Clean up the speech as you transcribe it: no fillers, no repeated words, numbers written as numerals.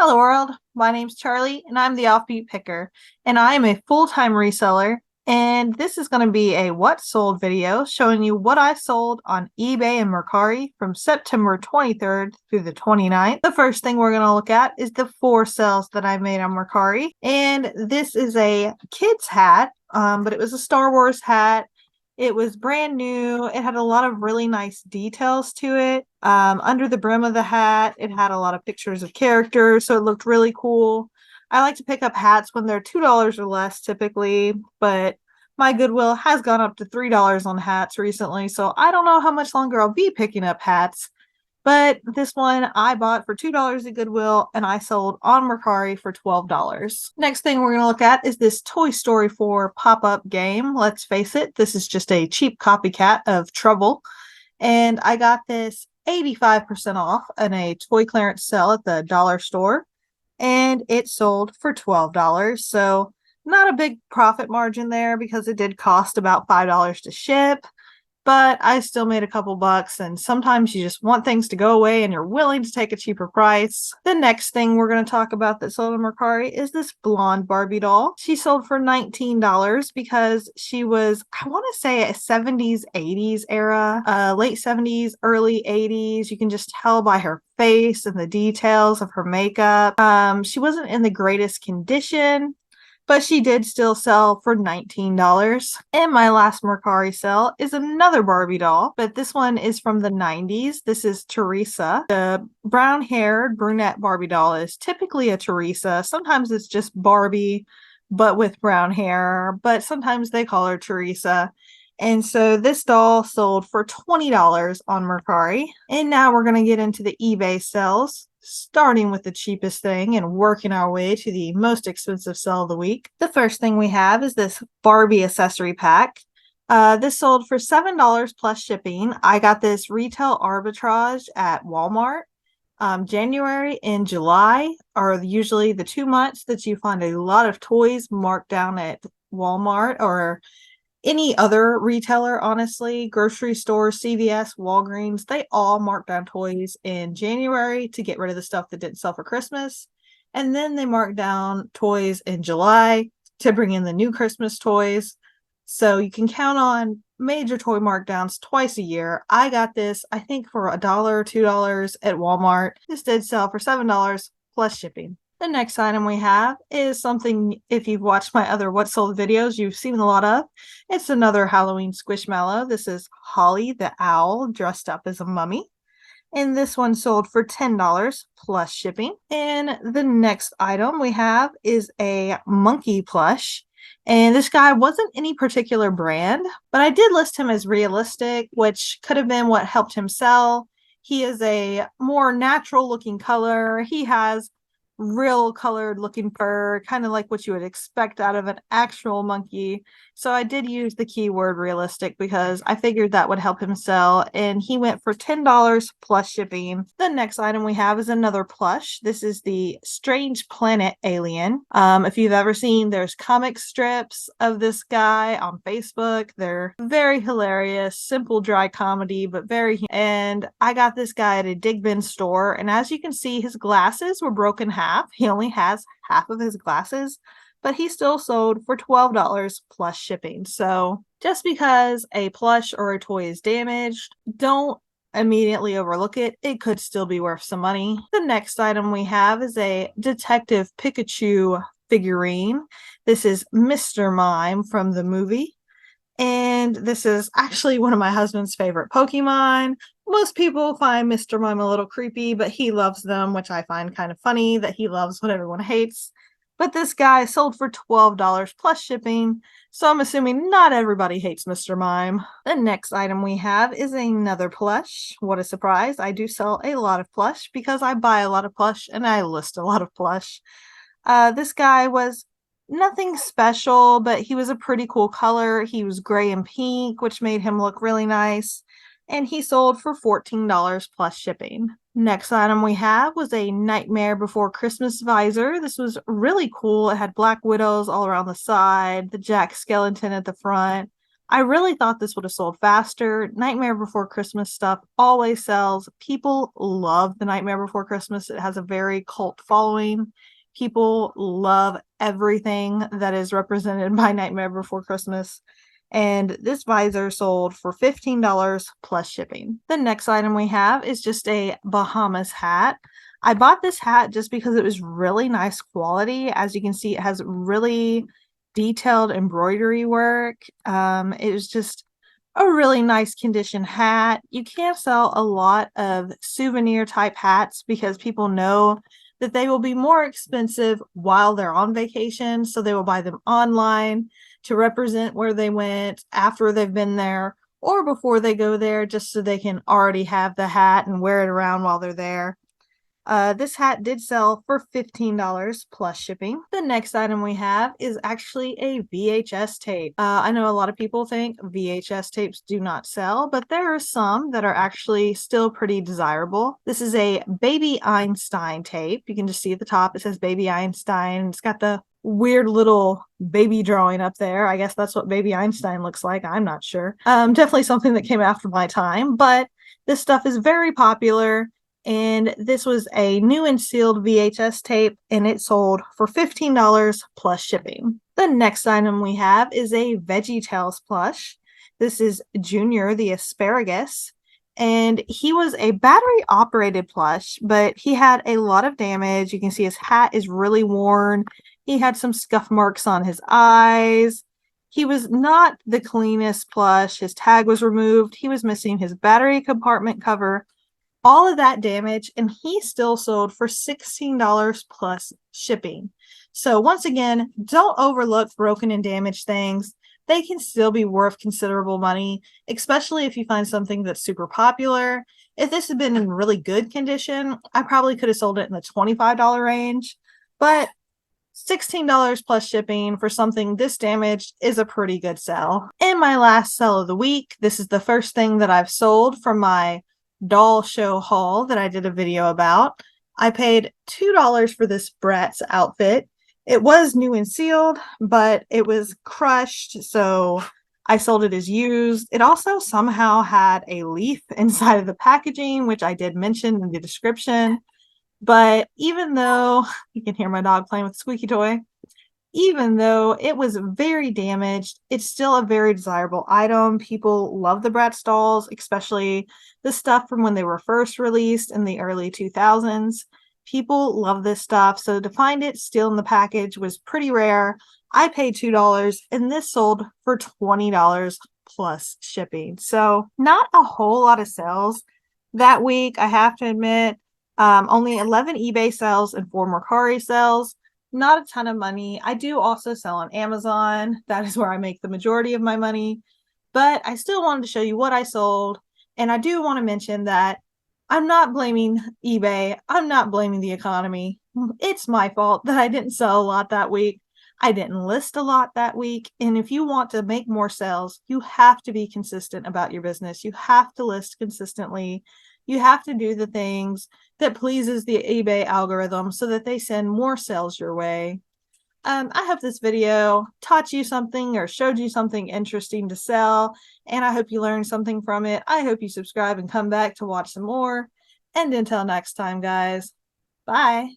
Hello world, my name's Charlie and I'm the Offbeat Picker and I am a full-time reseller and this is going to be a what sold video showing you what I sold on eBay and Mercari from September 23rd through the 29th. The first thing we're going to look at is the 4 sales that I made on Mercari, and this is a kid's hat, but it was a Star Wars hat. It was brand new. It had a lot of really nice details to it. Under the brim of the hat, it had a lot of pictures of characters, so it looked really cool. I like to pick up hats when they're $2 or less typically, but my Goodwill has gone up to $3 on hats recently, so I don't know how much longer I'll be picking up hats. But this one I bought for $2 at Goodwill and I sold on Mercari for $12. Next thing we're going to look at is this Toy Story 4 pop-up game. Let's face it, this is just a cheap copycat of Trouble. And I got this 85% off in a toy clearance sale at the dollar store. And it sold for $12. So not a big profit margin there because it did cost about $5 to ship, but I still made a couple bucks, and sometimes you just want things to go away and you're willing to take a cheaper price. The next thing we're going to talk about that sold on Mercari is this blonde Barbie doll. She sold for $19 because she was, I want to say, a 70s, 80s era, late 70s, early 80s. You can just tell by her face and the details of her makeup. She wasn't in the greatest condition, but she did still sell for $19. And my last Mercari sale is another Barbie doll, but this one is from the 90s. This is Teresa. The brown-haired brunette Barbie doll is typically a Teresa. Sometimes it's just Barbie, but with brown hair, but sometimes they call her Teresa. And so this doll sold for $20 on Mercari. And now we're going to get into the eBay sales, starting with the cheapest thing and working our way to the most expensive sale of the week. The first thing we have is this Barbie accessory pack. This sold for $7 plus shipping. I got this retail arbitrage at Walmart. January and July are usually the 2 months that you find a lot of toys marked down at Walmart or any other retailer, honestly. Grocery stores, CVS, Walgreens, they all mark down toys in January to get rid of the stuff that didn't sell for Christmas. And then they mark down toys in July to bring in the new Christmas toys. So you can count on major toy markdowns twice a year. I got this, I think, for $1, $2 at Walmart. This did sell for $7 plus shipping. The next item we have is something, if you've watched my other What Sold videos, you've seen a lot of. It's another Halloween Squishmallow. This is Holly the Owl dressed up as a mummy. And this one sold for $10 plus shipping. And the next item we have is a monkey plush. And this guy wasn't any particular brand, but I did list him as realistic, which could have been what helped him sell. He is a more natural looking color. He has real colored looking fur, kind of like what you would expect out of an actual monkey. So I did use the keyword realistic because I figured that would help him sell, and he went for $10 plus shipping. The next item we have is another plush. This is the Strange Planet alien. If you've ever seen, there's comic strips of this guy on Facebook. They're very hilarious, simple, dry comedy, but and I got this guy at a Dig Bin store, and as you can see, his glasses were broken half. He only has half of his glasses, but he still sold for $12 plus shipping. So just because a plush or a toy is damaged, don't immediately overlook it. It could still be worth some money. The next item we have is a Detective Pikachu figurine. This is Mr. Mime from the movie. And this is actually one of my husband's favorite Pokemon. Most people find Mr. Mime a little creepy, but he loves them, which I find kind of funny that he loves what everyone hates. But this guy sold for $12 plus shipping, so I'm assuming not everybody hates Mr. Mime. The next item we have is another plush. What a surprise. I do sell a lot of plush because I buy a lot of plush and I list a lot of plush. This guy was nothing special, but he was a pretty cool color. He was gray and pink, which made him look really nice. And he sold for $14 plus shipping. Next item we have was a Nightmare Before Christmas visor. This was really cool. It had black widows all around the side, the Jack skeleton at the front. I really thought this would have sold faster. Nightmare Before Christmas stuff always sells. People love the Nightmare Before Christmas. It has a very cult following. People love everything that is represented by Nightmare Before Christmas. And this visor sold for $15 plus shipping. The next item we have is just a Bahamas hat. I bought this hat just because it was really nice quality. As you can see, it has really detailed embroidery work. It was just a really nice condition hat. You can't sell a lot of souvenir type hats because people know that they will be more expensive while they're on vacation. So they will buy them online to represent where they went after they've been there or before they go there, just so they can already have the hat and wear it around while they're there. This hat did sell for $15 plus shipping. The next item we have is actually a VHS tape. I know a lot of people think VHS tapes do not sell, but there are some that are actually still pretty desirable. This is a Baby Einstein tape. You can just see at the top, it says Baby Einstein. It's got the weird little baby drawing up there. I guess that's what Baby Einstein looks like. I'm not sure. Definitely something that came after my time, but this stuff is very popular. And this was a new and sealed VHS tape, and it sold for $15 plus shipping. The next item we have is a VeggieTales plush. This is Junior the asparagus, and he was a battery operated plush, but he had a lot of damage. You can see his hat is really worn. He had some scuff marks on his eyes. He was not the cleanest plush. His tag was removed. He was missing his battery compartment cover, all of that damage, and he still sold for $16 plus shipping. So once again, don't overlook broken and damaged things. They can still be worth considerable money, especially if you find something that's super popular. If this had been in really good condition, I probably could have sold it in the $25 range, but $16 plus shipping for something this damaged is a pretty good sell. In my last sell of the week, this is the first thing that I've sold from my doll show haul that I did a video about. I paid $2 for this Bratz outfit. It was new and sealed, but it was crushed, so I sold it as used. It also somehow had a leaf inside of the packaging, which I did mention in the description. But even though you can hear my dog playing with the squeaky toy, even though it was very damaged, it's still a very desirable item. People love the Bratz dolls, especially the stuff from when they were first released in the early 2000s. People love this stuff, so to find it still in the package was pretty rare. I paid $2, and this sold for $20 plus shipping. So not a whole lot of sales that week, I have to admit. Only 11 eBay sales and 4 Mercari sales. Not a ton of money. I do also sell on Amazon. That is where I make the majority of my money. But I still wanted to show you what I sold. And I do want to mention that I'm not blaming eBay. I'm not blaming the economy. It's my fault that I didn't sell a lot that week. I didn't list a lot that week. And if you want to make more sales, you have to be consistent about your business. You have to list consistently. You have to do the things that pleases the eBay algorithm so that they send more sales your way. I hope this video taught you something or showed you something interesting to sell, and I hope you learned something from it. I hope you subscribe and come back to watch some more. And until next time, guys, bye.